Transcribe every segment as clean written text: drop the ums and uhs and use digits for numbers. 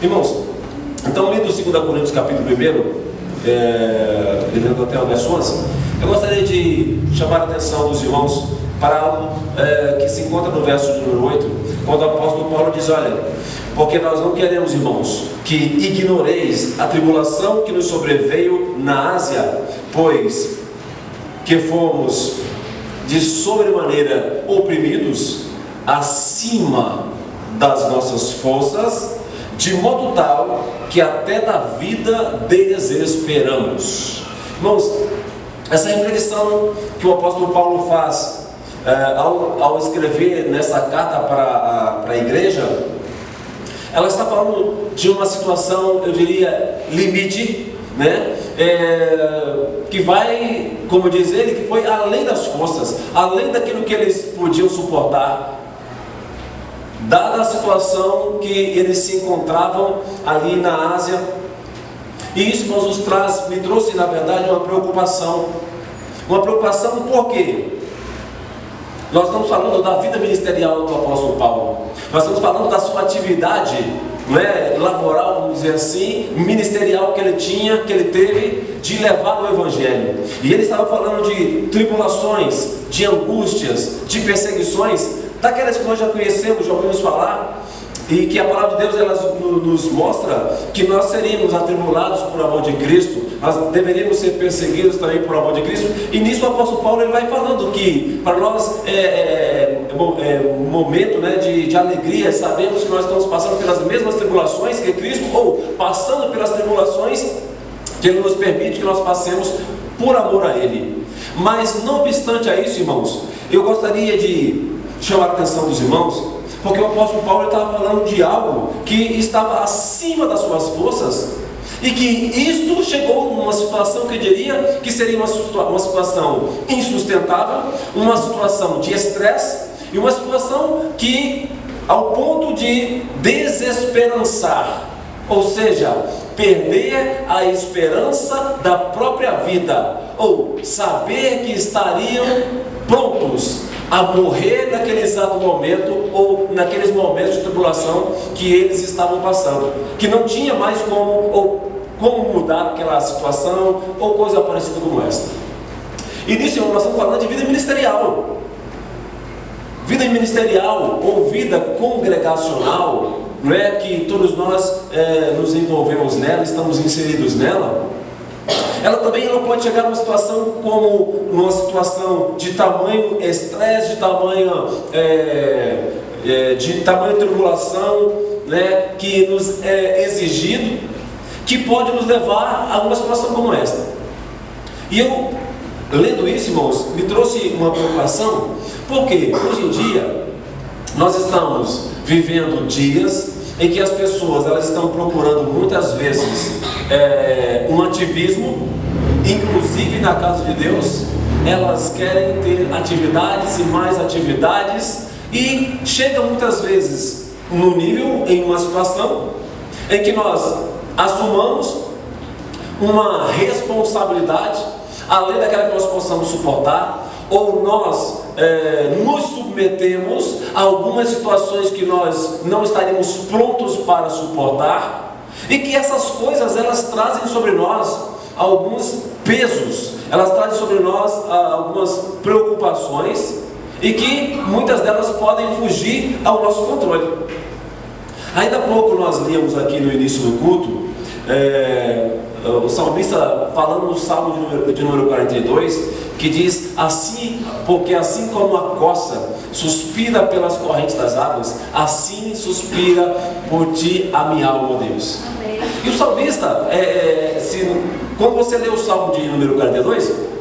Irmãos, então lendo 2 Coríntios capítulo 1, lendo até o verso 11, eu gostaria de chamar a atenção dos irmãos para algo que se encontra no verso de número 8, quando o apóstolo Paulo diz: olha, porque nós não queremos, irmãos, que ignoreis a tribulação que nos sobreveio na Ásia, pois que fomos de sobremaneira oprimidos acima das nossas forças, de modo tal que até da vida desesperamos. Irmãos, essa reflexão que o apóstolo Paulo faz ao escrever nessa carta para a igreja, ela está falando de uma situação, eu diria, limite, né? Que vai, como diz ele, que foi além das forças, além daquilo que eles podiam suportar, dada a situação que eles se encontravam ali na Ásia. E isso me trouxe, na verdade, uma preocupação. Uma preocupação por quê? Nós estamos falando da vida ministerial do apóstolo Paulo. Nós estamos falando da sua atividade, não é, laboral, vamos dizer assim, ministerial que ele tinha, que ele teve, de levar o Evangelho. E ele estava falando de tribulações, de angústias, de perseguições, daquelas que nós já conhecemos, já ouvimos falar, e que a palavra de Deus ela nos mostra que nós seríamos atribulados por amor de Cristo, nós deveríamos ser perseguidos também por amor de Cristo. E nisso o apóstolo Paulo ele vai falando que para nós um momento, né, de alegria. Sabemos que nós estamos passando pelas mesmas tribulações que Cristo, ou passando pelas tribulações que Ele nos permite que nós passemos por amor a Ele. Mas não obstante a isso, irmãos, eu gostaria de chamar a atenção dos irmãos, porque o apóstolo Paulo estava falando de algo que estava acima das suas forças, e que isto chegou numa situação que eu diria que seria uma situação insustentável, uma situação de estresse, e uma situação que ao ponto de desesperançar, ou seja, perder a esperança da própria vida, ou saber que estariam prontos a morrer naquele exato momento, ou naqueles momentos de tribulação que eles estavam passando, que não tinha mais como mudar aquela situação, ou coisa parecida como esta. E nisso nós estamos falando de vida ministerial. Vida ministerial ou vida congregacional, não é que todos nós nos envolvemos nela, estamos inseridos nela. Ela também não pode chegar numa situação como uma situação de tamanho estresse, de tamanho tribulação, né, que nos é exigido, que pode nos levar a uma situação como esta. E eu, lendo isso, irmãos, me trouxe uma preocupação, porque hoje em dia nós estamos vivendo dias em que as pessoas elas estão procurando muitas vezes um ativismo, inclusive na casa de Deus. Elas querem ter atividades e mais atividades, e chega muitas vezes no nível, em uma situação em que nós assumamos uma responsabilidade além daquela que nós possamos suportar, ou nós nos submetemos a algumas situações que nós não estaríamos prontos para suportar, e que essas coisas elas trazem sobre nós alguns pesos, elas trazem sobre nós algumas preocupações, e que muitas delas podem fugir ao nosso controle. Ainda há pouco nós líamos aqui no início do culto o salmista falando no Salmo de número 42, que diz assim: porque assim como a coça suspira pelas correntes das águas, assim suspira por ti a minha alma, Deus. Amém. E o salmista, quando você lê o Salmo de número 42,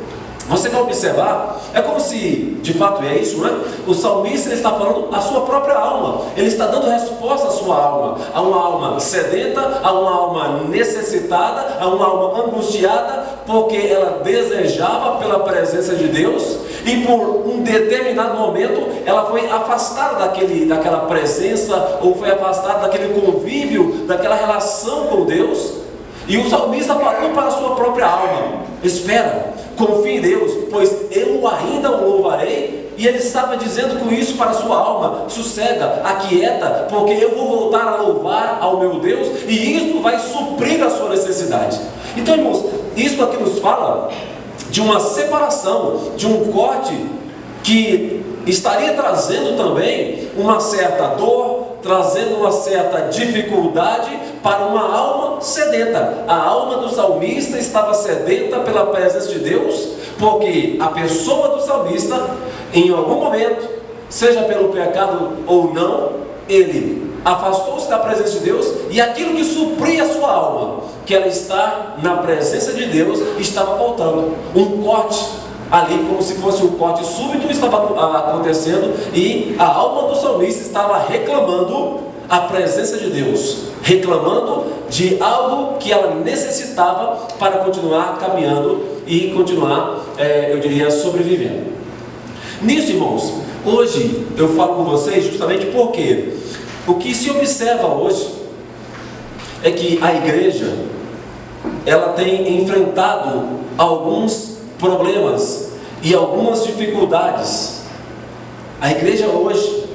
você vai observar, é como se, de fato é isso, não é? O salmista ele está falando a sua própria alma, ele está dando resposta à sua alma, a uma alma sedenta, a uma alma necessitada, a uma alma angustiada, porque ela desejava pela presença de Deus, e por um determinado momento ela foi afastada daquela presença, ou foi afastada daquele convívio, daquela relação com Deus. E o salmista falou para a sua própria alma: espera, confie em Deus, pois eu ainda o louvarei E ele estava dizendo com isso para a sua alma: sossega, aquieta, porque eu vou voltar a louvar ao meu Deus, e isto vai suprir a sua necessidade. Então, irmãos, isso aqui nos fala de uma separação, de um corte que estaria trazendo também uma certa dor, trazendo uma certa dificuldade para uma alma sedenta. A alma do salmista estava sedenta pela presença de Deus, porque a pessoa do salmista, em algum momento, seja pelo pecado ou não, ele afastou-se da presença de Deus, e aquilo que supria a sua alma, que ela está na presença de Deus, estava voltando. Um corte ali, como se fosse um corte súbito, estava acontecendo, e a alma do salmista estava reclamando a presença de Deus, reclamando de algo que ela necessitava para continuar caminhando e continuar, eu diria, sobrevivendo. Nisso, irmãos, hoje eu falo com vocês justamente porque o que se observa hoje é que a igreja, ela tem enfrentado alguns problemas e algumas dificuldades. A igreja hoje,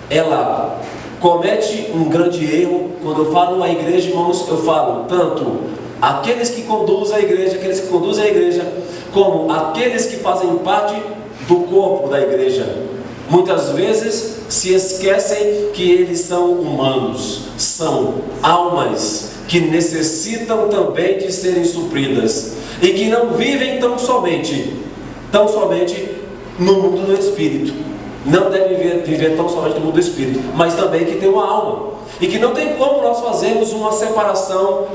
ela comete um grande erro. Quando eu falo a igreja, irmãos, eu falo tanto aqueles que conduzem a igreja, como aqueles que fazem parte do corpo da igreja. Muitas vezes se esquecem que eles são humanos, são almas que necessitam também de serem supridas, e que não vivem tão somente no mundo do Espírito. Não devem viver tão somente no mundo do Espírito, mas também que tem uma alma, e que não tem como nós fazermos uma separação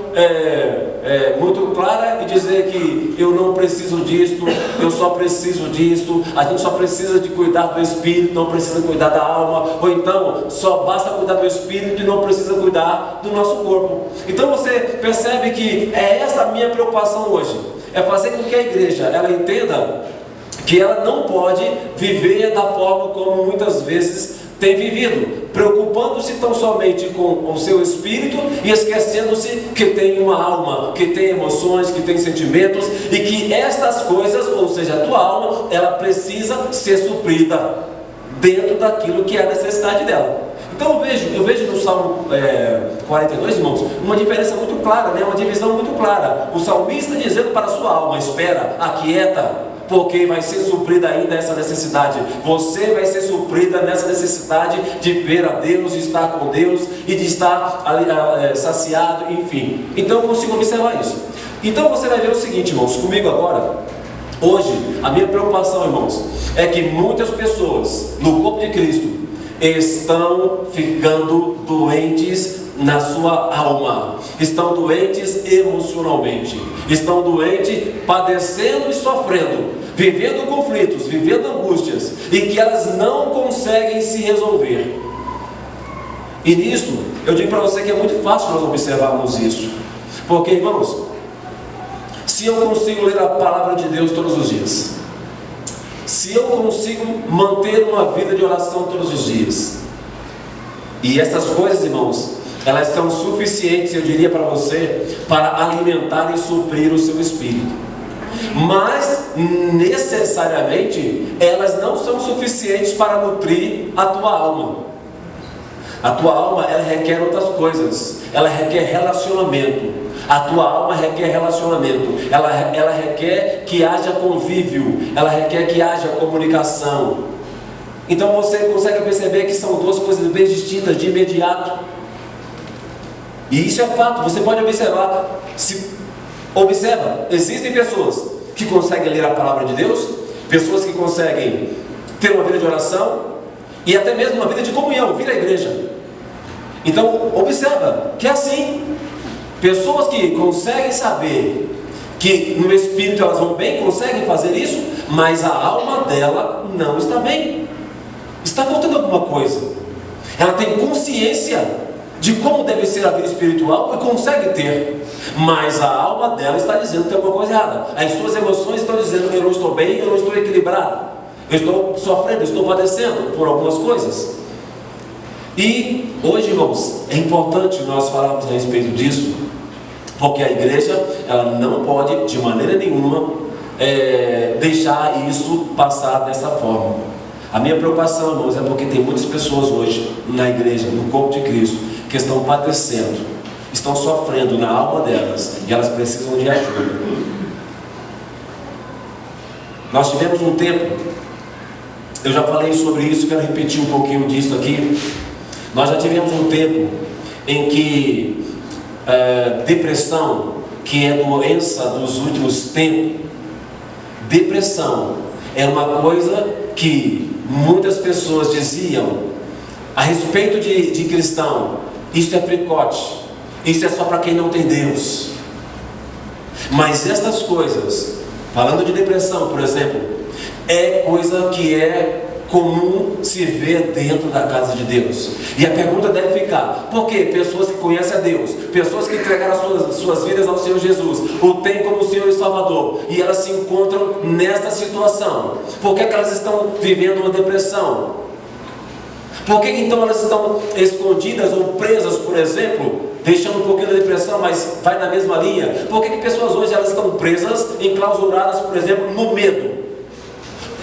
muito clara e dizer que eu não preciso disto, eu só preciso disto, a gente só precisa de cuidar do Espírito, não precisa cuidar da alma, ou então só basta cuidar do Espírito e não precisa cuidar do nosso corpo. Então você percebe que é essa a minha preocupação hoje, é fazer com que a igreja ela entenda que ela não pode viver da forma como muitas vezes tem vivido, preocupando-se tão somente com o seu espírito e esquecendo-se que tem uma alma, que tem emoções, que tem sentimentos, e que estas coisas, ou seja, a tua alma, ela precisa ser suprida dentro daquilo que é a necessidade dela. Então eu vejo no Salmo 42, irmãos, uma diferença muito clara, uma divisão muito clara. O salmista dizendo para a sua alma: espera, aquieta, porque vai ser suprida ainda essa necessidade. Você vai ser suprida nessa necessidade de ver a Deus, de estar com Deus e de estar ali, saciado, enfim. Então eu consigo observar isso. Então você vai ver o seguinte, irmãos, comigo agora. Hoje, a minha preocupação, irmãos, é que muitas pessoas no corpo de Cristo estão ficando doentes na sua alma, estão doentes emocionalmente, estão doentes, padecendo e sofrendo, vivendo conflitos, vivendo angústias, e que elas não conseguem se resolver. E nisso, eu digo para você que é muito fácil nós observarmos isso, porque, irmãos, se eu consigo ler a palavra de Deus todos os dias, se eu consigo manter uma vida de oração todos os dias, e essas coisas, irmãos, elas são suficientes, eu diria para você, para alimentar e suprir o seu espírito. Mas, necessariamente, elas não são suficientes para nutrir a tua alma. A tua alma, ela requer outras coisas. Ela requer relacionamento. A tua alma requer relacionamento. Ela requer que haja convívio. Ela requer que haja comunicação. Então você consegue perceber que são duas coisas bem distintas de imediato. E isso é fato, você pode observar. Observa, existem pessoas que conseguem ler a palavra de Deus, pessoas que conseguem ter uma vida de oração e até mesmo uma vida de comunhão, vir à igreja. Então observa que é assim. Pessoas que conseguem saber que no espírito elas vão bem, conseguem fazer isso, mas a alma dela não está bem, está faltando alguma coisa. Ela tem consciência de como deve ser a vida espiritual e consegue ter, mas a alma dela está dizendo que tem alguma coisa errada. As suas emoções estão dizendo: eu não estou bem, eu não estou equilibrado, eu estou sofrendo, eu estou padecendo por algumas coisas. E hoje, irmãos, é importante nós falarmos a respeito disso, porque a igreja ela não pode de maneira nenhuma deixar isso passar dessa forma. A minha preocupação, irmãos, é porque tem muitas pessoas hoje na igreja, no corpo de Cristo, que estão padecendo, estão sofrendo na alma delas, e elas precisam de ajuda. Nós tivemos um tempo, eu já falei sobre isso, quero repetir um pouquinho disso aqui. Nós já tivemos um tempo em que depressão, que é doença dos últimos tempos, depressão é uma coisa que muitas pessoas diziam a respeito de cristão: isso é fricote, isso é só para quem não tem Deus. Mas estas coisas, falando de depressão, por exemplo, é coisa que é comum se ver dentro da casa de Deus. E a pergunta deve ficar: por que pessoas que conhecem a Deus, pessoas que entregaram suas vidas ao Senhor Jesus, o têm como Senhor e Salvador, e elas se encontram nesta situação? Por que elas estão vivendo uma depressão? Por que então elas estão escondidas ou presas, por exemplo, deixando um pouquinho da depressão, mas vai na mesma linha? Por que pessoas hoje elas estão presas, enclausuradas, por exemplo, no medo?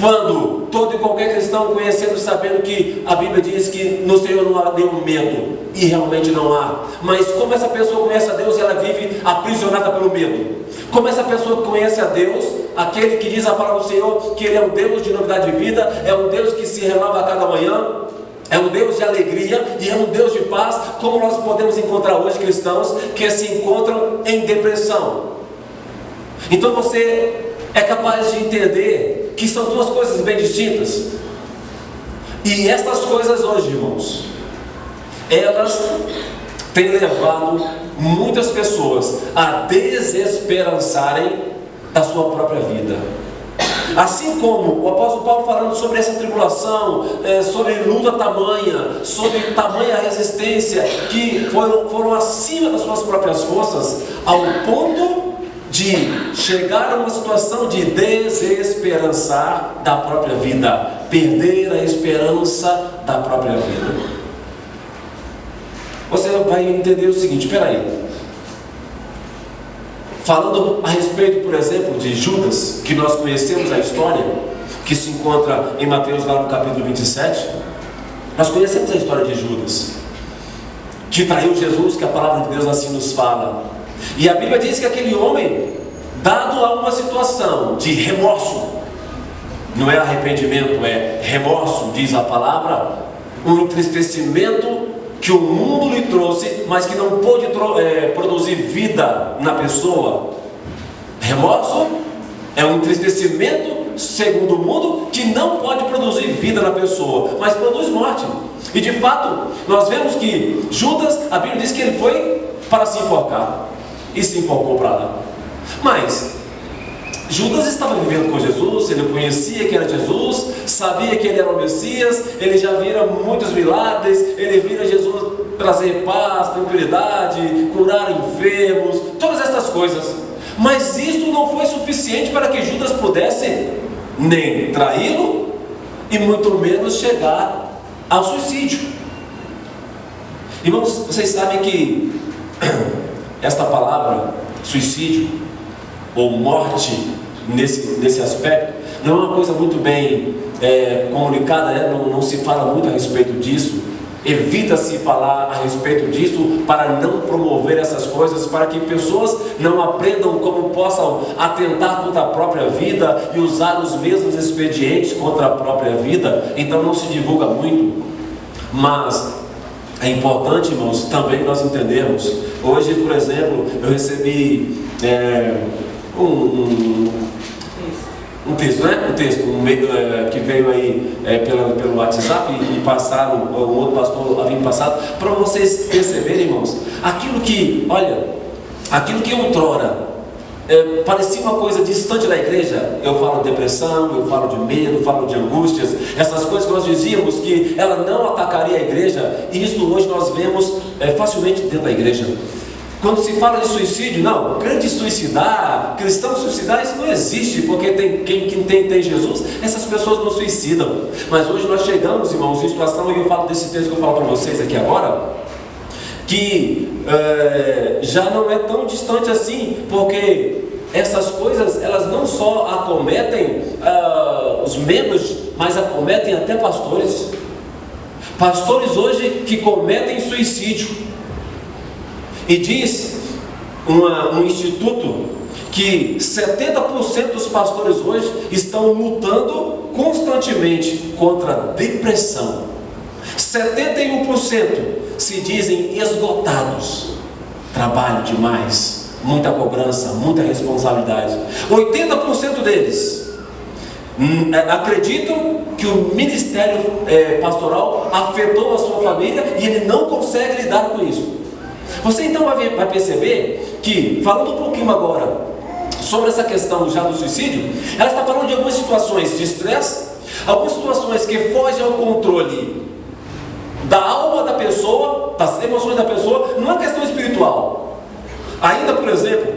Quando todo e qualquer cristão, conhecendo e sabendo que a Bíblia diz que no Senhor não há nenhum medo, e realmente não há. Mas como essa pessoa conhece a Deus e ela vive aprisionada pelo medo? Como essa pessoa conhece a Deus, aquele que diz a palavra do Senhor, que Ele é um Deus de novidade de vida, é um Deus que se renova a cada manhã, é um Deus de alegria e é um Deus de paz? Como nós podemos encontrar hoje cristãos que se encontram em depressão? Então você é capaz de entender que são duas coisas bem distintas. E estas coisas hoje, irmãos, elas têm levado muitas pessoas a desesperançarem da sua própria vida. Assim como o apóstolo Paulo falando sobre essa tribulação, sobre luta tamanha, sobre tamanha resistência, que foram acima das suas próprias forças, ao ponto de chegar a uma situação de desesperançar da própria vida, perder a esperança da própria vida. Você vai entender o seguinte: espera aí. Falando a respeito, por exemplo, de Judas, que nós conhecemos a história, que se encontra em Mateus, lá no capítulo 27, nós conhecemos a história de Judas, que traiu Jesus, que a palavra de Deus assim nos fala. E a Bíblia diz que aquele homem, dado a uma situação de remorso, não é arrependimento, é remorso, diz a palavra, um entristecimento que o mundo lhe trouxe, mas que não pôde produzir vida na pessoa. Remorso é um entristecimento, segundo o mundo, que não pode produzir vida na pessoa, mas produz morte. E de fato, nós vemos que Judas, a Bíblia diz que ele foi para se enforcar, e se enforcou para lá. Mas Judas estava vivendo com Jesus, ele conhecia que era Jesus, sabia que ele era o Messias, ele já vira muitos milagres, ele vira Jesus trazer paz, tranquilidade, curar enfermos, todas essas coisas. Mas isso não foi suficiente para que Judas pudesse nem traí-lo e muito menos chegar ao suicídio. Irmãos, vocês sabem que esta palavra suicídio ou morte, nesse aspecto, não é uma coisa muito bem comunicada, né? Não se fala muito a respeito disso. Evita-se falar a respeito disso para não promover essas coisas, para que pessoas não aprendam como possam atentar contra a própria vida e usar os mesmos expedientes contra a própria vida. Então não se divulga muito. Mas é importante, irmãos, também nós entendermos. Hoje, por exemplo, eu recebi um texto, né? Um texto que veio aí pelo WhatsApp e passaram, um outro pastor havia passado, para vocês perceberem, irmãos, aquilo que outrora parecia uma coisa distante da igreja. Eu falo de depressão, eu falo de medo, eu falo de angústias, essas coisas que nós dizíamos que ela não atacaria a igreja, e isso hoje nós vemos facilmente dentro da igreja. Quando se fala de suicídio, não, crente suicidar, cristão suicidar, isso não existe, porque quem tem Jesus, essas pessoas não suicidam. Mas hoje nós chegamos, irmãos, em situação, e eu falo desse texto que eu falo para vocês aqui agora, que já não é tão distante assim, porque essas coisas, elas não só acometem os membros, mas acometem até pastores. Pastores hoje que cometem suicídio. E diz um instituto que 70% dos pastores hoje estão lutando constantemente contra a depressão. 71% se dizem esgotados. Trabalho demais, muita cobrança, muita responsabilidade. 80% deles acreditam que o ministério pastoral afetou a sua família e ele não consegue lidar com isso. Você então vai perceber que, falando um pouquinho agora sobre essa questão já do suicídio, ela está falando de algumas situações de estresse, algumas situações que fogem ao controle da alma da pessoa, das emoções da pessoa, numa questão espiritual. Ainda, por exemplo,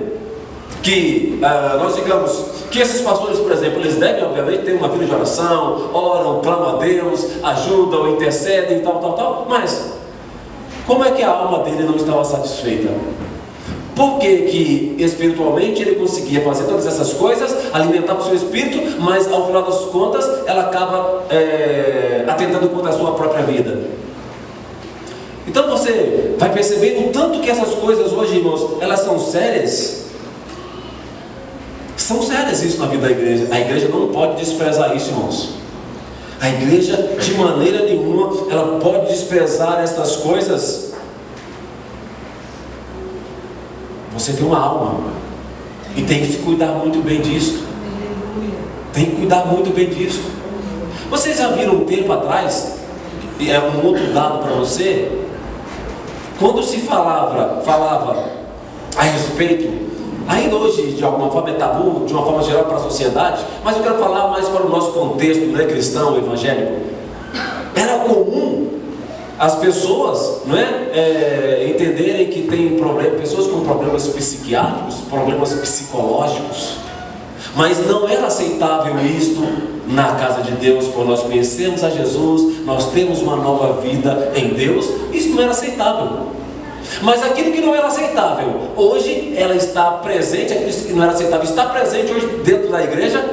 que nós digamos que esses pastores, por exemplo, eles devem obviamente ter uma vida de oração, oram, clamam a Deus, ajudam, intercedem, tal, mas como é que a alma dele não estava satisfeita? Por que espiritualmente ele conseguia fazer todas essas coisas, alimentar o seu espírito, mas ao final das contas ela acaba atentando contra a sua própria vida? Então você vai perceber o tanto que essas coisas hoje, irmãos, elas são sérias. São sérias isso na vida da igreja. A igreja não pode desprezar isso, irmãos. A igreja, de maneira nenhuma, ela pode desprezar essas coisas. Você tem uma alma e tem que se cuidar muito bem disso. Tem que cuidar muito bem disso. Vocês já viram um tempo atrás, e é um outro dado para você, quando se falava a respeito, ainda hoje de alguma forma é tabu, de uma forma geral para a sociedade, mas eu quero falar mais para o nosso contexto, né, cristão, evangélico. Era comum as pessoas, entenderem que tem pessoas com problemas psiquiátricos, problemas psicológicos, mas não era aceitável isto na casa de Deus. Quando nós conhecemos a Jesus, nós temos uma nova vida em Deus, isso não era aceitável. Mas aquilo que não era aceitável, hoje ela está presente. Aquilo que não era aceitável está presente hoje dentro da igreja.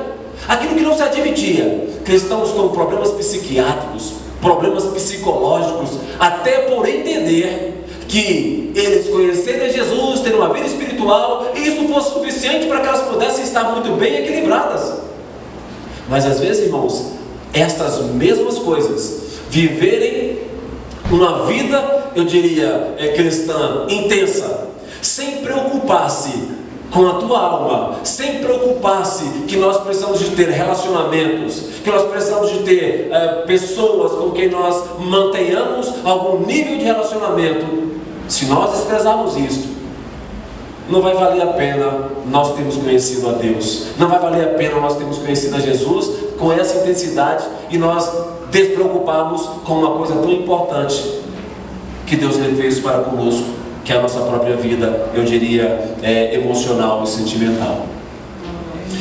Aquilo que não se admitia, cristãos com problemas psiquiátricos, problemas psicológicos, até por entender que eles conhecerem Jesus, terem uma vida espiritual, e isso fosse suficiente para que elas pudessem estar muito bem equilibradas. Mas às vezes, irmãos, estas mesmas coisas, viverem uma vida, eu diria, cristã intensa, sem preocupar-se com a tua alma, sem preocupar-se que nós precisamos de ter relacionamentos, que nós precisamos de ter pessoas com quem nós mantenhamos algum nível de relacionamento. Se nós desprezarmos isso, não vai valer a pena nós termos conhecido a Deus, não vai valer a pena nós termos conhecido a Jesus com essa intensidade e nós despreocuparmos com uma coisa tão importante que Deus fez para conosco, que é a nossa própria vida, eu diria, emocional e sentimental.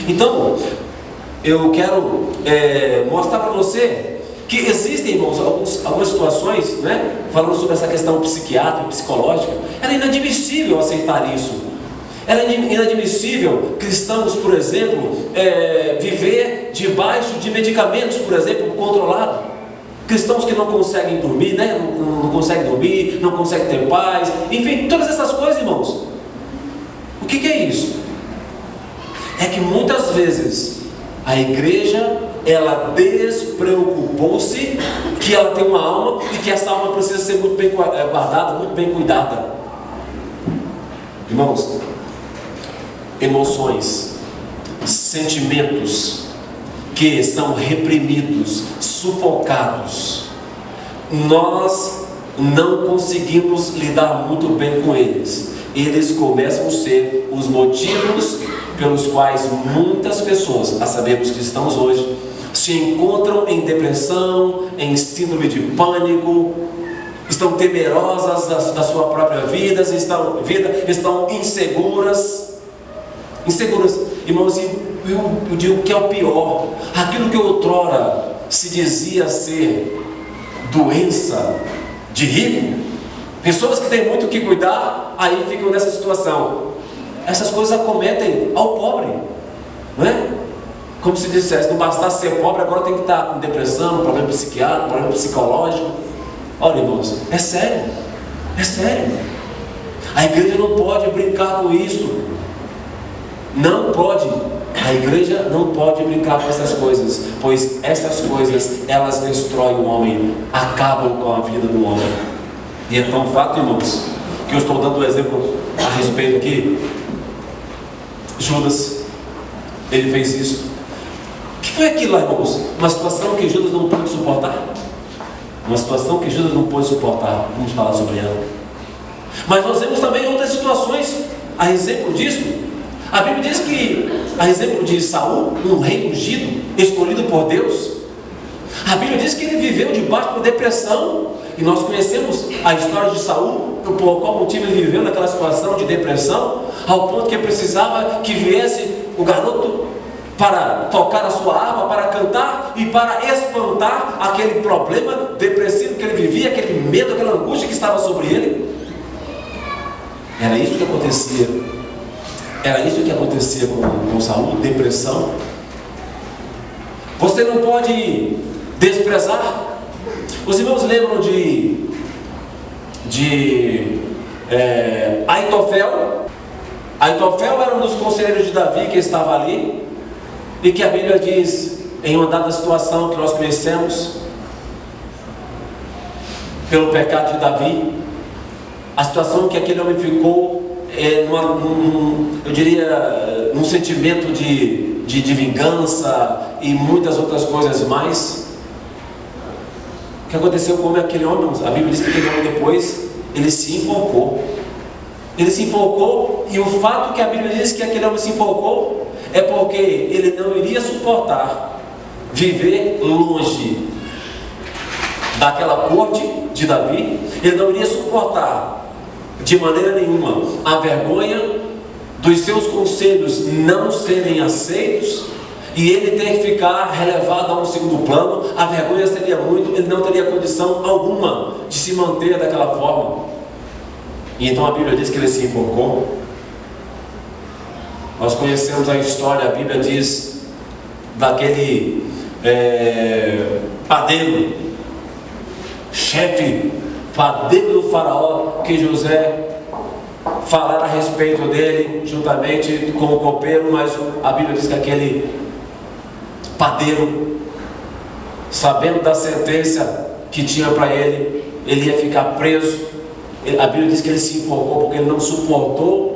Então, eu quero mostrar para você que existem, irmãos, algumas situações, falando sobre essa questão psiquiátrica, psicológica. Era inadmissível aceitar isso. Era inadmissível cristãos, por exemplo, viver debaixo de medicamentos, por exemplo, controlado. Cristãos que não conseguem dormir, não conseguem dormir, não conseguem ter paz, enfim, todas essas coisas, irmãos. O que é isso? É que muitas vezes a igreja, ela despreocupou-se que ela tem uma alma e que essa alma precisa ser muito bem guardada, muito bem cuidada. Irmãos, emoções, sentimentos que são reprimidos, sufocados, nós não conseguimos lidar muito bem com eles. Eles começam a ser os motivos pelos quais muitas pessoas, a sabermos cristãos hoje, se encontram em depressão, em síndrome de pânico, estão temerosas da sua própria vida, estão inseguras. Irmãos, eu digo que é o pior. Aquilo que outrora se dizia ser doença de rico, pessoas que têm muito o que cuidar, aí ficam nessa situação. Essas coisas acometem ao pobre, não é? Como se dissesse, não bastasse ser pobre, agora tem que estar com depressão, problema psiquiátrico, problema psicológico. Olha, irmãos, é sério, é sério. A igreja não pode brincar com isso. Não pode. A igreja não pode brincar com essas coisas, pois essas coisas, elas destroem o homem, acabam com a vida do homem. E é tão fato, irmãos, que eu estou dando um exemplo a respeito aqui. Judas, ele fez isso. O que foi aquilo lá, irmãos? Uma situação que Judas não pôde suportar. Uma situação que Judas não pôde suportar. Vamos falar sobre ela. Mas nós vemos também outras situações a exemplo disso. A Bíblia diz que, a exemplo de Saul, um rei ungido, escolhido por Deus, a Bíblia diz que ele viveu debaixo de depressão. E nós conhecemos a história de Saul, por qual motivo ele viveu naquela situação de depressão, ao ponto que ele precisava que viesse o garoto para tocar a sua harpa, para cantar e para espantar aquele problema depressivo que ele vivia, aquele medo, aquela angústia que estava sobre ele. Era isso que acontecia. Era isso que acontecia com Saul, depressão. Você não pode desprezar. Os irmãos lembram de Aitofel? Aitofel era um dos conselheiros de Davi que estava ali, e que a Bíblia diz, em uma dada situação que nós conhecemos, pelo pecado de Davi, a situação que aquele homem ficou, eu diria, num sentimento de vingança e muitas outras coisas mais. O que aconteceu com aquele homem? A Bíblia diz que aquele homem depois, ele se enforcou. Ele se enforcou, e o fato que a Bíblia diz que aquele homem se enforcou é porque ele não iria suportar viver longe daquela corte de Davi. Ele não iria suportar de maneira nenhuma a vergonha dos seus conselhos não serem aceitos e ele ter que ficar relevado a um segundo plano. A vergonha seria muito, ele não teria condição alguma de se manter daquela forma. E então a Bíblia diz que ele se enforcou. Nós conhecemos a história, a Bíblia diz daquele padeiro, chefe, padeiro do faraó, que José falara a respeito dele, juntamente com o copeiro. Mas a Bíblia diz que aquele padeiro, sabendo da sentença que tinha para ele, ele ia ficar preso. A Bíblia diz que ele se enforcou porque ele não suportou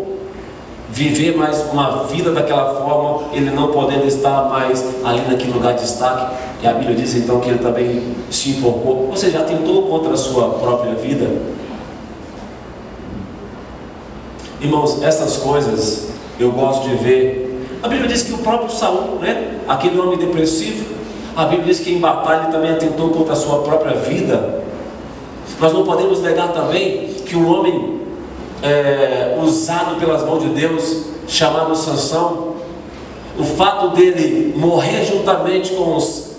viver mais uma vida daquela forma, ele não podendo estar mais ali naquele lugar de destaque. E a Bíblia diz então que ele também se enforcou. Você já tentou contra a sua própria vida? Irmãos, essas coisas eu gosto de ver. A Bíblia diz que o próprio Saul, aquele homem depressivo, a Bíblia diz que em batalha ele também atentou contra a sua própria vida. Nós não podemos negar também que um homem usado pelas mãos de Deus, chamado Sansão, o fato dele morrer juntamente com os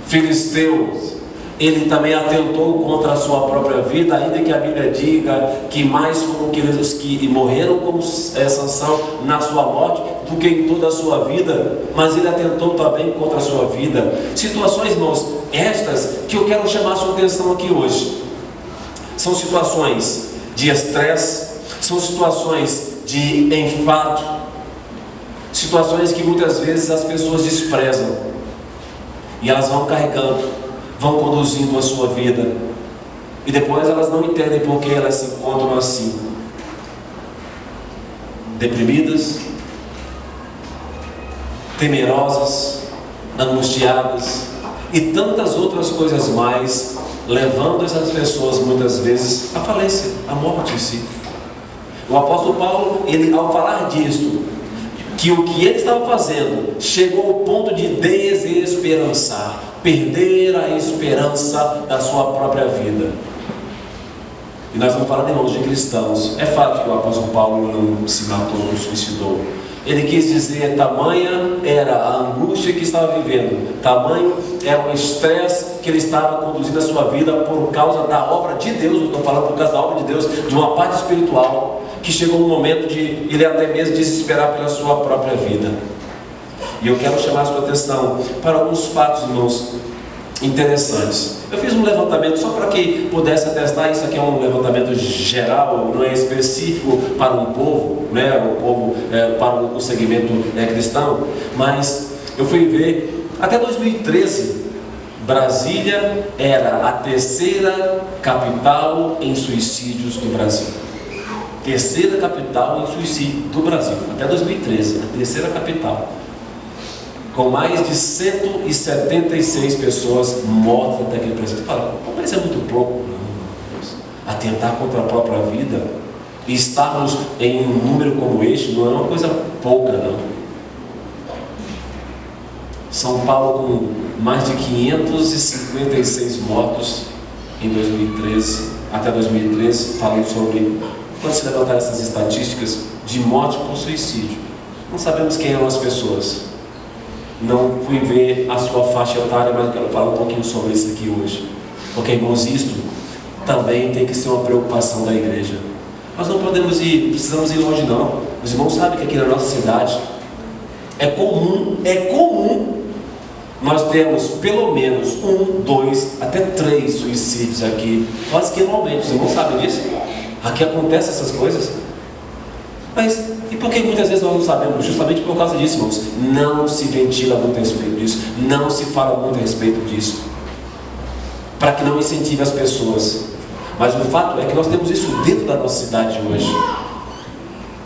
filisteus, ele também atentou contra a sua própria vida, ainda que a Bíblia diga que mais foram aqueles que morreram como Sansão na sua morte do que em toda a sua vida, mas ele atentou também contra a sua vida. Situações, irmãos, estas que eu quero chamar a sua atenção aqui hoje. São situações de estresse, são situações de enfado, situações que muitas vezes as pessoas desprezam, e elas vão carregando, vão conduzindo a sua vida, e depois elas não entendem por que elas se encontram assim, deprimidas, temerosas, angustiadas e tantas outras coisas mais, levando essas pessoas muitas vezes à falência, à morte em si. O apóstolo Paulo, ele ao falar disto, que o que ele estava fazendo chegou ao ponto de desesperançar, perder a esperança da sua própria vida. E nós estamos falando, irmãos, de cristãos. É fato que o apóstolo Paulo não se matou, não suicidou. Ele quis dizer, tamanha era a angústia que estava vivendo, tamanho era o estresse que ele estava conduzindo a sua vida por causa da obra de Deus. Eu estou falando por causa da obra de Deus, de uma parte espiritual, que chegou um momento de ele até mesmo desesperar pela sua própria vida. E eu quero chamar a sua atenção para alguns fatos, irmãos, interessantes. Eu fiz um levantamento só para que pudesse atestar. Isso aqui é um levantamento geral, não é específico para um povo, né? O povo para o segmento cristão. Mas eu fui ver, até 2013, Brasília era a terceira capital em suicídios do Brasil. Terceira capital em suicídio do Brasil, até 2013, a terceira capital. Com mais de 176 pessoas mortas até aquele presente. Fala, mas é muito pouco. Não, atentar contra a própria vida e estarmos em um número como este não é uma coisa pouca, não. São Paulo com mais de 556 mortos em 2013, até 2013, falei sobre, quando se levantar essas estatísticas de morte por suicídio, não sabemos quem eram as pessoas. Não fui ver a sua faixa etária, mas eu quero falar um pouquinho sobre isso aqui hoje. Porque, irmãos, isto também tem que ser uma preocupação da igreja. Nós não podemos ir, precisamos ir longe não. Os irmãos sabem que aqui na nossa cidade é comum nós temos pelo menos 1, 2, até 3 suicídios aqui, quase que anualmente. Os irmãos sabem disso? Aqui acontecem essas coisas. Mas e por que muitas vezes nós não sabemos? Justamente por causa disso, irmãos. Não se ventila muito a respeito disso, não se fala muito a respeito disso, para que não incentive as pessoas. Mas o fato é que nós temos isso dentro da nossa cidade hoje.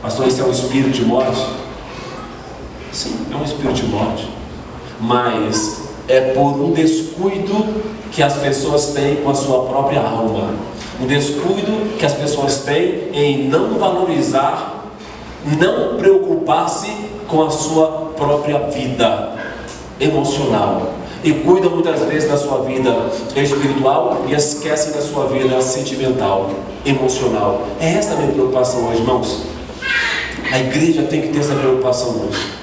Pastor, isso é um espírito de morte? Sim, é um espírito de morte. Mas é por um descuido que as pessoas têm com a sua própria alma. Um descuido que as pessoas têm em não valorizar, não preocupar-se com a sua própria vida emocional. E cuidam muitas vezes da sua vida espiritual e esquecem da sua vida sentimental, emocional. É essa a minha preocupação hoje, irmãos. A igreja tem que ter essa preocupação hoje.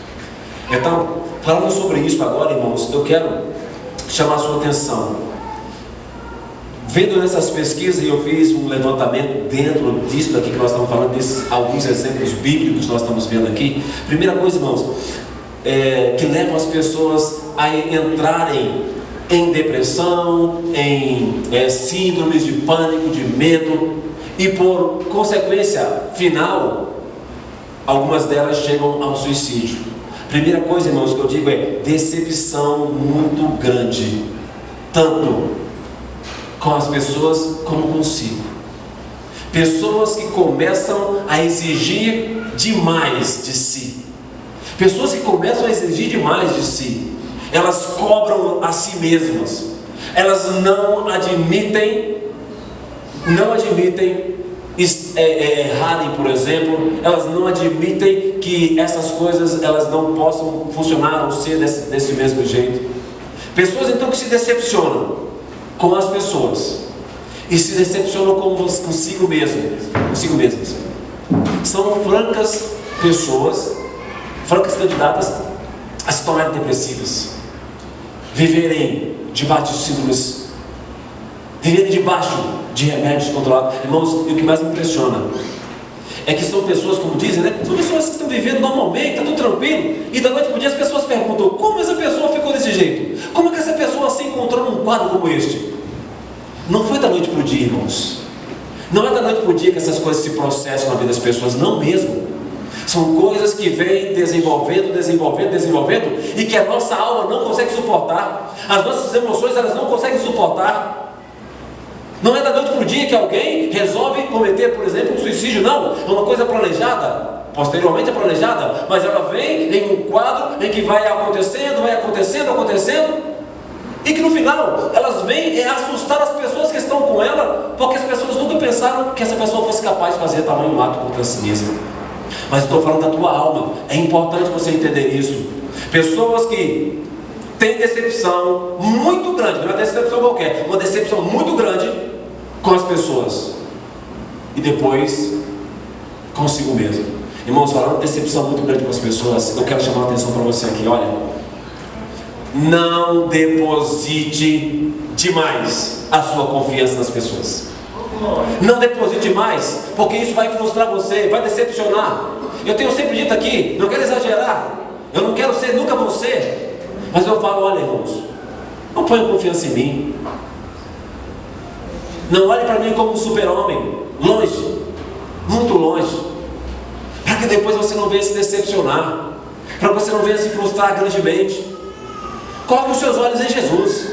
Então, falando sobre isso agora, irmãos, eu quero chamar a sua atenção. Vendo nessas pesquisas, eu fiz um levantamento dentro disso aqui que nós estamos falando, desses alguns exemplos bíblicos que nós estamos vendo aqui. Primeira coisa, irmãos, que levam as pessoas a entrarem em depressão, em síndromes de pânico, de medo, e por consequência final, algumas delas chegam ao suicídio. Primeira coisa, irmãos, que eu digo é decepção muito grande, tanto com as pessoas como consigo. Pessoas que começam a exigir demais de si. Pessoas que começam a exigir demais de si. Elas cobram a si mesmas. Elas não admitem errarem, por exemplo. Elas não admitem que essas coisas elas não possam funcionar ou ser desse mesmo jeito. Pessoas então que se decepcionam com as pessoas e se decepcionam consigo mesmas. São francas pessoas, francas candidatas a se tornarem depressivas, viverem debaixo de síndromes, viverem debaixo de remédios controlados. Irmãos, e o que mais me impressiona é que são pessoas, como dizem, né? São pessoas que estão vivendo normalmente, está tudo tranquilo, e da noite para o dia as pessoas perguntam: como essa pessoa ficou desse jeito? Como é que essa pessoa se encontrou num quadro como este? Não foi da noite para o dia, irmãos. Não é da noite para o dia que essas coisas se processam na vida das pessoas, não mesmo. São coisas que vêm desenvolvendo, e que a nossa alma não consegue suportar. As nossas emoções, elas não conseguem suportar. Não é da noite para o dia que alguém resolve cometer, por exemplo, um suicídio, não. É uma coisa planejada, posteriormente é planejada, mas ela vem em um quadro em que vai acontecendo, e que no final elas vêm assustar as pessoas que estão com ela, porque as pessoas nunca pensaram que essa pessoa fosse capaz de fazer tamanho ato contra si mesma. Mas estou falando da tua alma. É importante você entender isso. Pessoas que têm decepção muito grande, não é uma decepção qualquer, uma decepção muito grande com as pessoas e depois consigo mesmo. Irmãos, falando de decepção muito grande com as pessoas, eu quero chamar a atenção para você aqui. Olha, não deposite demais a sua confiança nas pessoas. Não deposite demais, porque isso vai frustrar você, vai decepcionar. Eu tenho sempre dito aqui, não quero exagerar, Eu não quero ser nunca você. Mas eu falo, olha, irmãos, não ponha confiança em mim. Não olhe para mim como um super-homem. Longe, muito longe. Para que depois você não venha se decepcionar. Para que você não venha se frustrar grandemente. Coloque os seus olhos em Jesus.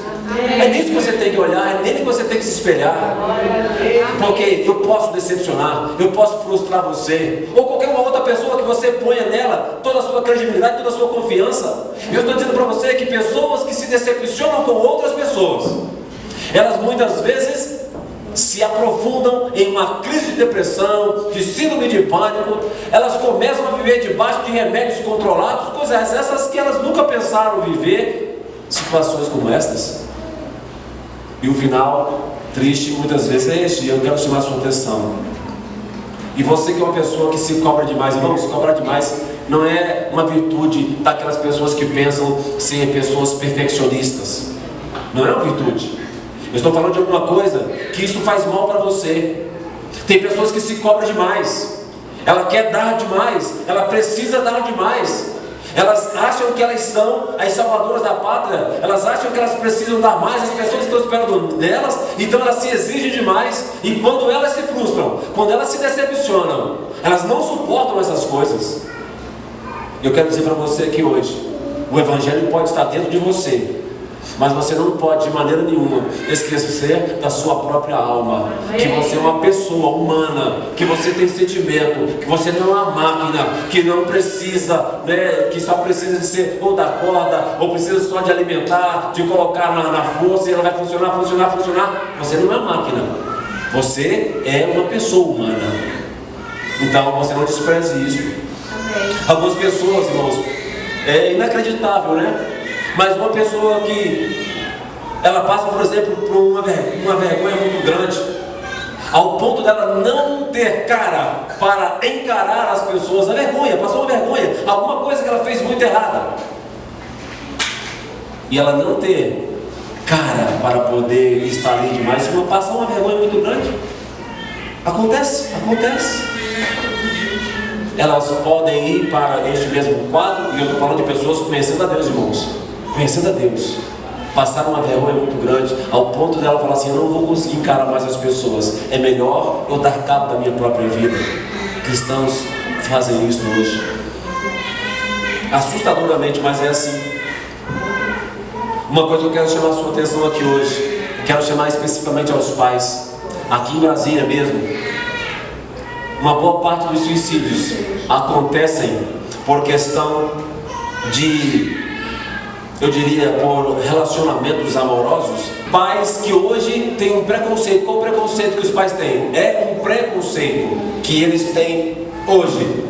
É nisso que você tem que olhar, é nele que você tem que se espelhar. Porque eu posso decepcionar, eu posso frustrar você, ou qualquer uma outra pessoa que você ponha nela toda a sua credibilidade, toda a sua confiança. Eu estou dizendo para você que pessoas que se decepcionam com outras pessoas, elas muitas vezes se aprofundam em uma crise de depressão, de síndrome de pânico. Elas começam a viver debaixo de remédios controlados, coisas essas que elas nunca pensaram viver, situações como estas. E o final triste muitas vezes é este. Eu quero chamar a sua atenção. E você que é uma pessoa que se cobra demais, irmãos, cobrar demais não é uma virtude daquelas pessoas que pensam ser pessoas perfeccionistas. Não é uma virtude. Eu estou falando de alguma coisa que isso faz mal para você. Tem pessoas que se cobram demais. Ela quer dar demais, ela precisa dar demais. Elas acham que elas são as salvadoras da pátria. Elas acham que elas precisam dar mais. As pessoas estão esperando delas. Então elas se exigem demais. E quando elas se frustram, quando elas se decepcionam, elas não suportam essas coisas. Eu quero dizer para você que hoje o Evangelho pode estar dentro de você, mas você não pode de maneira nenhuma esquecer da sua própria alma. Que você é uma pessoa humana, que você tem sentimento, que você não é uma máquina, que não precisa, que só precisa de ser ou da corda, ou precisa só de alimentar, de colocar na força e ela vai funcionar. Você não é máquina, você é uma pessoa humana. Então você não despreze isso. Algumas pessoas, irmãos, é inacreditável, né? Mas uma pessoa que ela passa, por exemplo, por uma vergonha muito grande, ao ponto dela não ter cara para encarar as pessoas, a vergonha, passou uma vergonha, alguma coisa que ela fez muito errada, e ela não ter cara para poder estar ali demais, passa uma vergonha muito grande. Acontece. Elas podem ir para este mesmo quadro, e eu estou falando de pessoas conhecendo a Deus, irmãos. Conhecendo a Deus, passaram uma vergonha muito grande, ao ponto dela falar assim: eu não vou conseguir encarar mais as pessoas, é melhor eu dar cabo da minha própria vida. Cristãos fazem isso hoje, assustadoramente, mas é assim. Uma coisa que eu quero chamar a sua atenção aqui hoje, quero chamar especificamente aos pais, aqui em Brasília mesmo. Uma boa parte dos suicídios acontecem por questão de, eu diria, por relacionamentos amorosos. Pais que hoje têm um preconceito. Qual o preconceito que os pais têm? É um preconceito que eles têm hoje.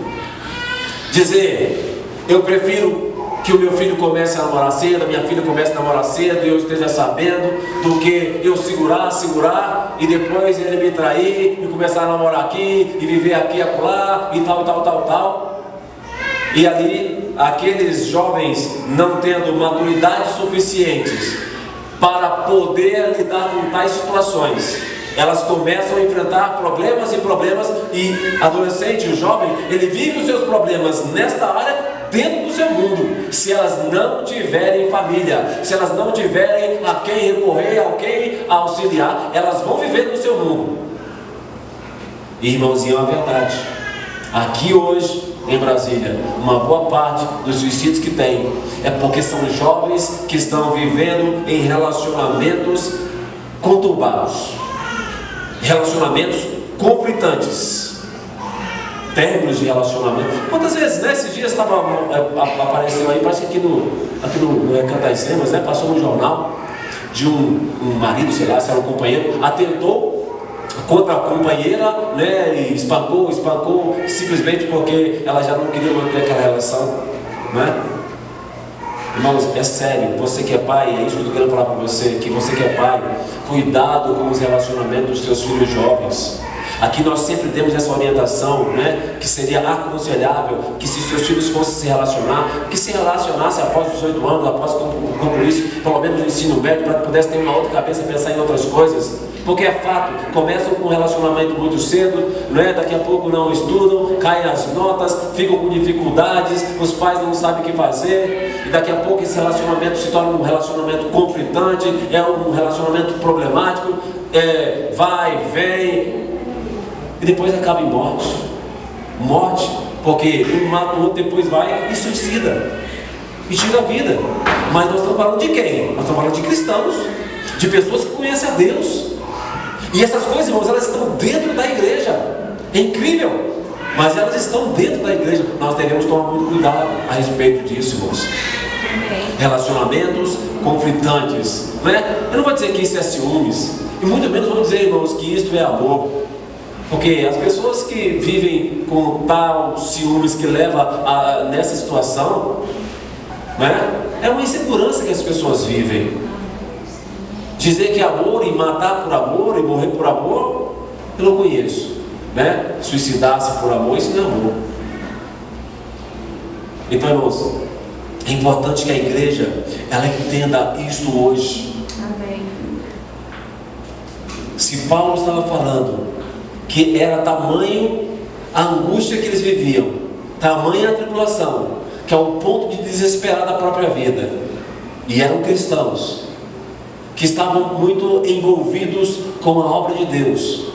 Dizer: eu prefiro que o meu filho comece a namorar cedo, a minha filha comece a namorar cedo e eu esteja sabendo, do que eu segurar e depois ele me trair e começar a namorar aqui e viver aqui, acolá e tal. E ali, aqueles jovens não tendo maturidade suficientes para poder lidar com tais situações, elas começam a enfrentar problemas, e adolescente, o jovem, ele vive os seus problemas nesta área, dentro do seu mundo. Se elas não tiverem família, se elas não tiverem a quem recorrer, a quem auxiliar, elas vão viver no seu mundo. E, irmãozinho, é uma verdade. Aqui hoje, em Brasília, uma boa parte dos suicídios que tem é porque são jovens que estão vivendo em relacionamentos conturbados, relacionamentos conflitantes, términos de relacionamento. Quantas vezes, né? Esses dias apareceu aí, parece que aqui no Recanto das Emas, né? Passou no jornal de um marido, sei lá, se era um companheiro, atentou contra a companheira, né? E espancou simplesmente porque ela já não queria manter aquela relação, né? Irmãos, é sério, você que é pai, é isso que eu estou querendo falar para você, que você que é pai, cuidado com os relacionamentos dos seus filhos jovens. Aqui nós sempre demos essa orientação, né, que seria aconselhável que se seus filhos fossem se relacionar, que se relacionasse após 18 anos, após concluísse pelo menos o ensino médio, para que pudesse ter uma outra cabeça e pensar em outras coisas. Porque é fato, começam com um relacionamento muito cedo, né? Daqui a pouco não estudam, caem as notas, ficam com dificuldades, os pais não sabem o que fazer, e daqui a pouco esse relacionamento se torna um relacionamento conflitante, é um relacionamento problemático, vai, vem, e depois acaba em morte. Morte, porque um mata o outro, depois vai e suicida, e tira a vida. Mas nós estamos falando de quem? Nós estamos falando de cristãos, de pessoas que conhecem a Deus. E essas coisas, irmãos, elas estão dentro da igreja. É incrível, mas elas estão dentro da igreja. Nós devemos tomar muito cuidado a respeito disso, irmãos. Relacionamentos conflitantes, né? Eu não vou dizer que isso é ciúmes, e muito menos vou dizer, irmãos, que isto é amor. Porque as pessoas que vivem com tal ciúmes que leva nessa situação, né? É uma insegurança que as pessoas vivem. Dizer que amor e matar por amor e morrer por amor, eu não conheço, né? Suicidar-se por amor, isso não é amor. Então, irmãos, é importante que a igreja, ela entenda isso hoje. Amém. Se Paulo estava falando que era tamanho a angústia que eles viviam, tamanha a tribulação, que é o ponto de desesperar da própria vida, e eram cristãos que estavam muito envolvidos com a obra de Deus.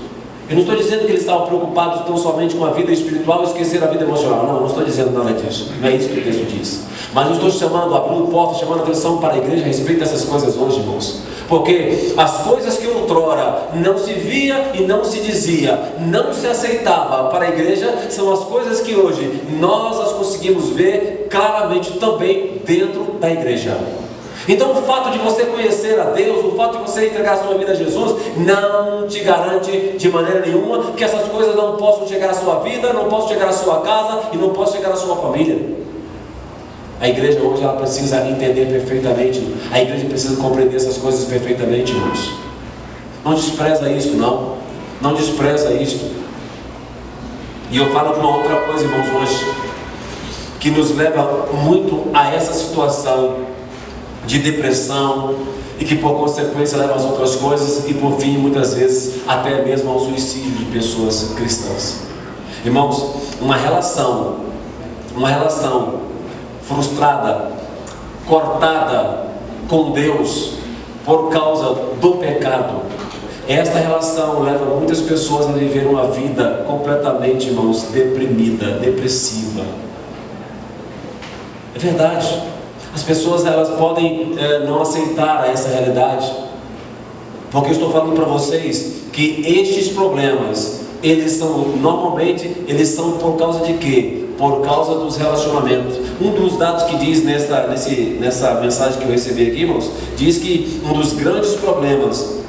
Eu não estou dizendo que eles estavam preocupados tão somente com a vida espiritual e esqueceram a vida emocional. Não estou dizendo nada disso. Não é isso que o texto diz. Mas eu estou chamando, abrindo porta, chamando a atenção para a igreja a respeito dessas coisas hoje, irmãos. Porque as coisas que outrora não se via e não se dizia, não se aceitava para a igreja, são as coisas que hoje nós as conseguimos ver claramente também dentro da igreja. Então o fato de você conhecer a Deus, o fato de você entregar a sua vida a Jesus, não te garante de maneira nenhuma que essas coisas não possam chegar à sua vida, não possam chegar à sua casa e não possam chegar à sua família. A igreja hoje ela precisa entender perfeitamente, a igreja precisa compreender essas coisas perfeitamente, irmãos. Não despreza isso, não. Não despreza isso. E eu falo de uma outra coisa, irmãos, hoje, que nos leva muito a essa situação de depressão e que por consequência leva às outras coisas e por fim muitas vezes até mesmo ao suicídio de pessoas cristãs. Irmãos, uma relação frustrada, cortada com Deus por causa do pecado, esta relação leva muitas pessoas a viver uma vida completamente, irmãos, deprimida, depressiva. É verdade. As pessoas elas podem não aceitar essa realidade, porque eu estou falando para vocês que estes problemas, eles são por causa de quê? Por causa dos relacionamentos. Um dos dados que diz nessa mensagem que eu recebi aqui, irmãos, diz que um dos grandes problemas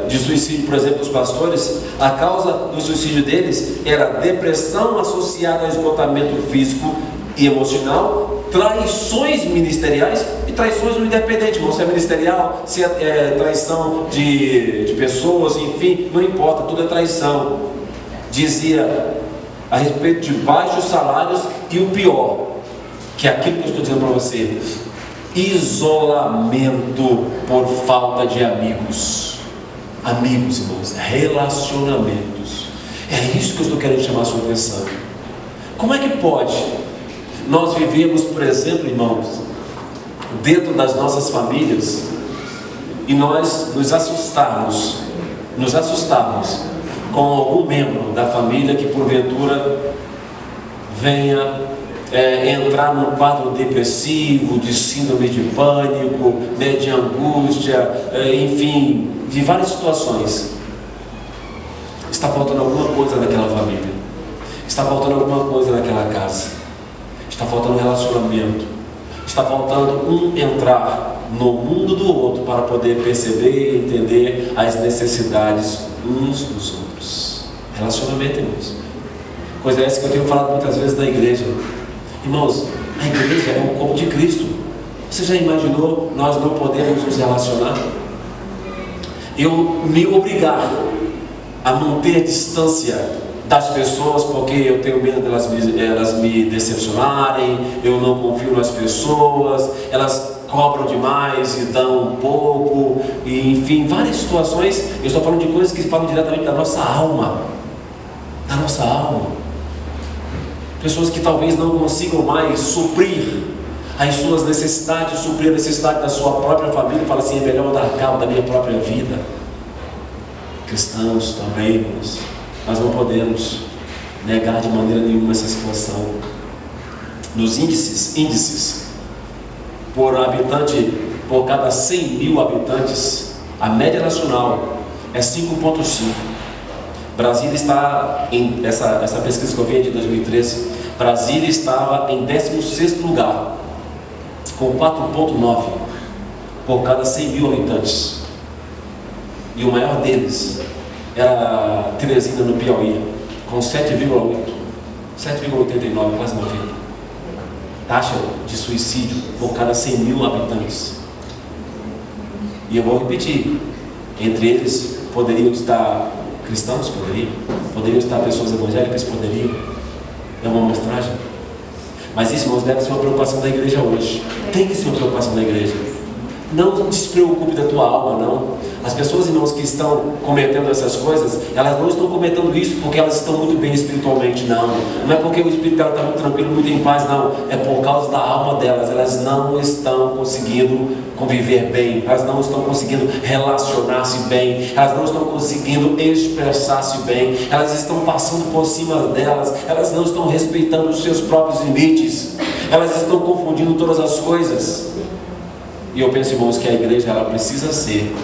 de suicídio, por exemplo, dos pastores, a causa do suicídio deles era depressão associada a esgotamento físico e emocional, traições ministeriais e traições no independente, irmão, se é ministerial, se é traição de pessoas, enfim, não importa, tudo é traição. Dizia a respeito de baixos salários e o pior, que é aquilo que eu estou dizendo para você, isolamento por falta de amigos. Amigos, irmãos, relacionamentos. É isso que eu estou querendo chamar a sua atenção. Como é que pode nós vivemos, por exemplo, irmãos, dentro das nossas famílias e nós nos assustarmos com algum membro da família que porventura venha entrar num quadro depressivo, de síndrome de pânico, né, de angústia, enfim, de várias situações. Está faltando alguma coisa naquela família, está faltando alguma coisa naquela casa. Está faltando relacionamento. Está faltando um entrar no mundo do outro para poder perceber e entender as necessidades uns dos outros. Relacionamento, irmãos. Coisa essa que eu tenho falado muitas vezes na igreja. Irmãos, a igreja é o corpo de Cristo. Você já imaginou nós não podemos nos relacionar? Eu me obrigar a manter distância das pessoas, porque eu tenho medo delas elas me decepcionarem, eu não confio nas pessoas, elas cobram demais e dão um pouco, e enfim, várias situações. Eu estou falando de coisas que falam diretamente da nossa alma, da nossa alma. Pessoas que talvez não consigam mais suprir as suas necessidades, suprir a necessidade da sua própria família, fala assim: é melhor eu dar cabo da minha própria vida. Cristãos também, irmãos, nós não podemos negar de maneira nenhuma essa situação. Nos índices por habitante, por cada 100 mil habitantes, a média nacional é 5,5. Brasília está em essa pesquisa que eu vi de 2013, Brasília estava em 16º lugar, com 4,9 por cada 100 mil habitantes. E o maior deles era Teresina, no Piauí, com 7,8, 7,89, quase 90. Taxa de suicídio por cada 100 mil habitantes. E eu vou repetir: entre eles poderiam estar cristãos, poderiam estar pessoas evangélicas, poderiam. É uma amostragem. Mas isso, irmãos, deve ser uma preocupação da igreja hoje. Tem que ser uma preocupação da igreja. Não te despreocupe da tua alma, não. As pessoas, irmãos, que estão cometendo essas coisas, elas não estão cometendo isso porque elas estão muito bem espiritualmente, não. Não é porque o espírito dela está muito tranquilo, muito em paz, não. É por causa da alma delas. Elas não estão conseguindo conviver bem, elas não estão conseguindo relacionar-se bem, elas não estão conseguindo expressar-se bem, elas estão passando por cima delas, elas não estão respeitando os seus próprios limites, elas estão confundindo todas as coisas. E eu penso, irmãos, que a igreja ela precisa ser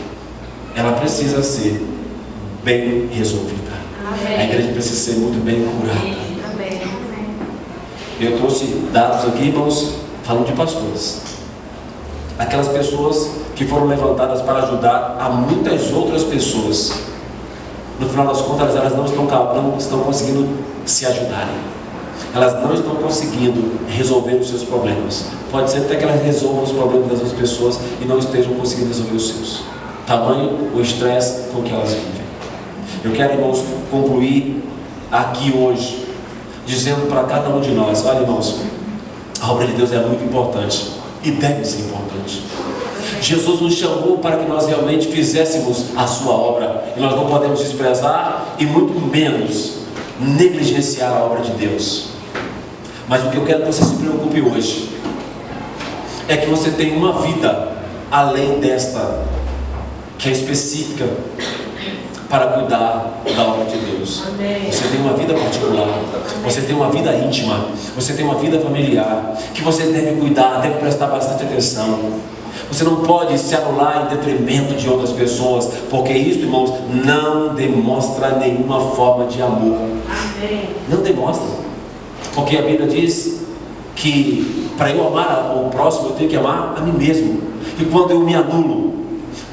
bem resolvida. Amém. A igreja precisa ser muito bem curada. Amém. Eu trouxe dados aqui, irmãos, falando de pastores, aquelas pessoas que foram levantadas para ajudar a muitas outras pessoas. No final das contas, elas não estão conseguindo se ajudarem. Elas não estão conseguindo resolver os seus problemas. Pode ser até que elas resolvam os problemas das outras pessoas e não estejam conseguindo resolver os seus. Tamanho o estresse com que elas vivem. Eu quero, irmãos, concluir aqui hoje dizendo para cada um de nós: olha, irmãos, a obra de Deus é muito importante e deve ser importante. Jesus nos chamou para que nós realmente fizéssemos a sua obra, e nós não podemos desprezar e muito menos negligenciar a obra de Deus. Mas o que eu quero que você se preocupe hoje é que você tem uma vida além desta, que é específica para cuidar da obra de Deus. Amém. Você tem uma vida particular, você tem uma vida íntima, você tem uma vida familiar, que você deve cuidar, deve prestar bastante atenção. Você não pode se anular em detrimento de outras pessoas, porque isso, irmãos, não demonstra nenhuma forma de amor. Amém. Não demonstra. Porque a Bíblia diz que para eu amar o próximo, eu tenho que amar a mim mesmo. E quando eu me anulo,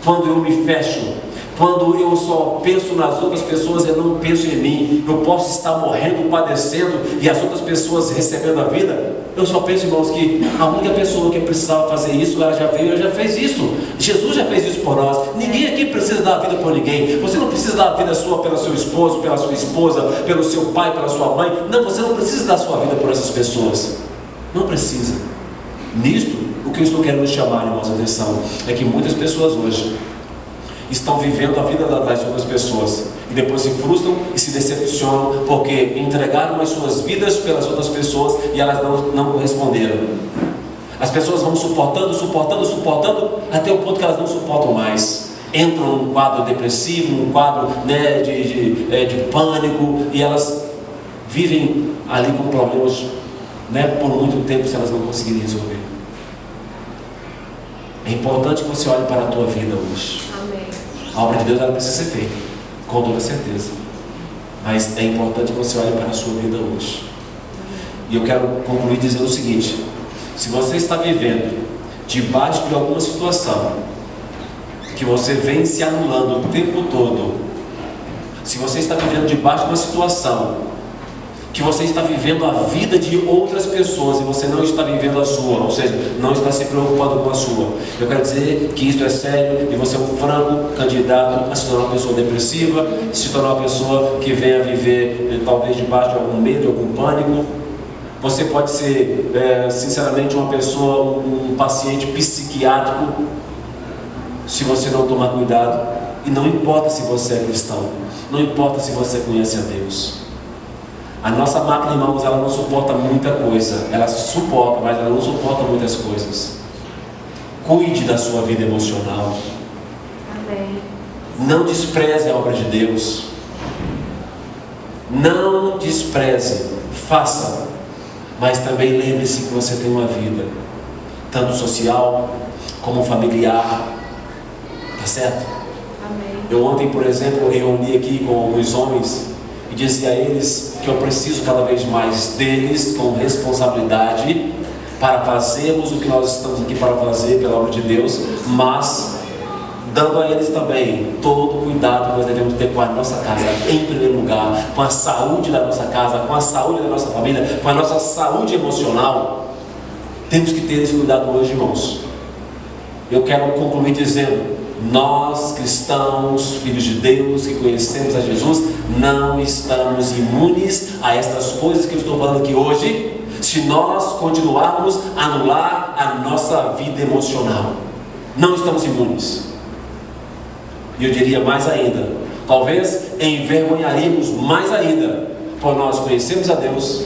quando eu me fecho, quando eu só penso nas outras pessoas e não penso em mim, eu posso estar morrendo, padecendo, e as outras pessoas recebendo a vida. Eu só penso, irmãos, que a única pessoa que precisava fazer isso, ela já veio, ela já fez isso. Jesus já fez isso por nós. Ninguém aqui precisa dar a vida por ninguém. Você não precisa dar a vida sua pelo seu esposo, pela sua esposa, pelo seu pai, pela sua mãe. Não, você não precisa dar a sua vida por essas pessoas. Não precisa. Nisto, o que eu estou querendo chamar, irmãos, a atenção, é que muitas pessoas hoje estão vivendo a vida das outras pessoas e depois se frustram e se decepcionam porque entregaram as suas vidas pelas outras pessoas e elas não corresponderam. As pessoas vão suportando até o ponto que elas não suportam mais. Entram num quadro depressivo, num quadro, né, de pânico, e elas vivem ali com problemas, né, por muito tempo, se elas não conseguirem resolver. É importante que você olhe para a tua vida hoje. A obra de Deus ela precisa ser feita, com toda certeza. Mas é importante que você olhe para a sua vida hoje. E eu quero concluir dizendo o seguinte: se você está vivendo debaixo de alguma situação que você vem se anulando o tempo todo, se você está vivendo debaixo de uma situação que você está vivendo a vida de outras pessoas e você não está vivendo a sua, ou seja, não está se preocupando com a sua. Eu quero dizer que isso é sério e você é um franco candidato a se tornar uma pessoa depressiva, se tornar uma pessoa que venha viver talvez debaixo de algum medo, de algum pânico. Você pode ser, sinceramente, uma pessoa, um paciente psiquiátrico, se você não tomar cuidado. E não importa se você é cristão, não importa se você conhece a Deus. A nossa máquina, irmãos, ela não suporta muita coisa. Ela suporta, mas ela não suporta muitas coisas. Cuide da sua vida emocional. Amém. Não despreze a obra de Deus. Não despreze. Faça. Mas também lembre-se que você tem uma vida, tanto social como familiar. Tá certo? Amém. Eu ontem, por exemplo, reuni aqui com alguns homens e dizia a eles que eu preciso cada vez mais deles com responsabilidade para fazermos o que nós estamos aqui para fazer pela obra de Deus, mas dando a eles também todo o cuidado que nós devemos ter com a nossa casa em primeiro lugar, com a saúde da nossa casa, com a saúde da nossa família, com a nossa saúde emocional. Temos que ter esse cuidado hoje, irmãos. Eu quero concluir dizendo: nós, cristãos, filhos de Deus, que conhecemos a Jesus, não estamos imunes a estas coisas que eu estou falando aqui hoje, se nós continuarmos a anular a nossa vida emocional. Não estamos imunes. E eu diria mais ainda, talvez envergonharíamos mais ainda, por nós conhecermos a Deus,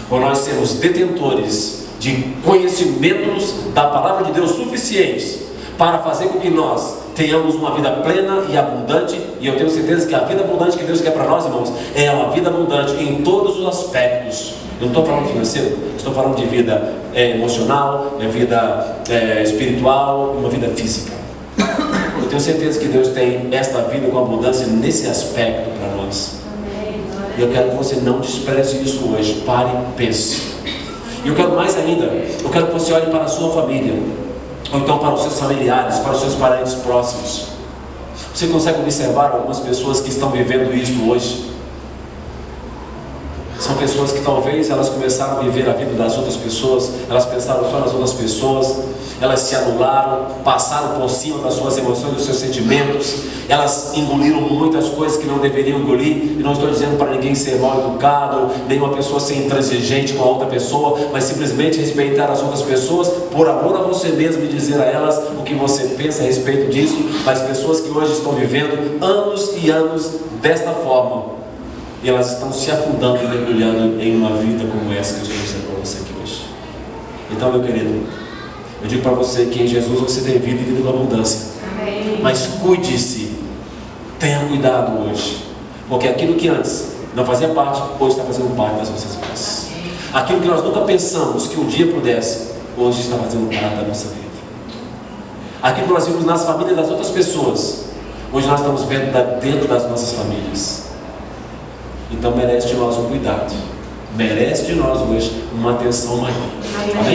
por nós sermos detentores de conhecimentos da palavra de Deus suficientes para fazer com que nós tenhamos uma vida plena e abundante. E eu tenho certeza que a vida abundante que Deus quer para nós, irmãos, é uma vida abundante em todos os aspectos. Eu não estou falando financeiro, estou falando de vida emocional, vida espiritual, uma vida física. Eu tenho certeza que Deus tem esta vida com abundância nesse aspecto para nós. E eu quero que você não despreze isso hoje. Pare e pense. E eu quero mais ainda, eu quero que você olhe para a sua família, ou então para os seus familiares, para os seus parentes próximos. Você consegue observar algumas pessoas que estão vivendo isso hoje? São pessoas que talvez elas começaram a viver a vida das outras pessoas, elas pensaram só nas outras pessoas, elas se anularam, passaram por cima das suas emoções, dos seus sentimentos, elas engoliram muitas coisas que não deveriam engolir. E não estou dizendo para ninguém ser mal educado, nem uma pessoa ser intransigente com a outra pessoa, mas simplesmente respeitar as outras pessoas por amor a você mesmo e dizer a elas o que você pensa a respeito disso. Mas pessoas que hoje estão vivendo anos e anos desta forma, e elas estão se afundando e mergulhando em uma vida como essa que eu estou dizendo para você aqui hoje. Então, meu querido, eu digo para você que em Jesus você tem vida e vida com abundância. Amém. Mas cuide-se, tenha cuidado hoje, porque aquilo que antes não fazia parte, hoje está fazendo parte das nossas vidas. Aquilo que nós nunca pensamos que um dia pudesse, hoje está fazendo parte da nossa vida. Aquilo que nós vimos nas famílias das outras pessoas, hoje nós estamos vendo dentro das nossas famílias. Então merece de nós um cuidado, merece de nós hoje uma atenção maior. Amém?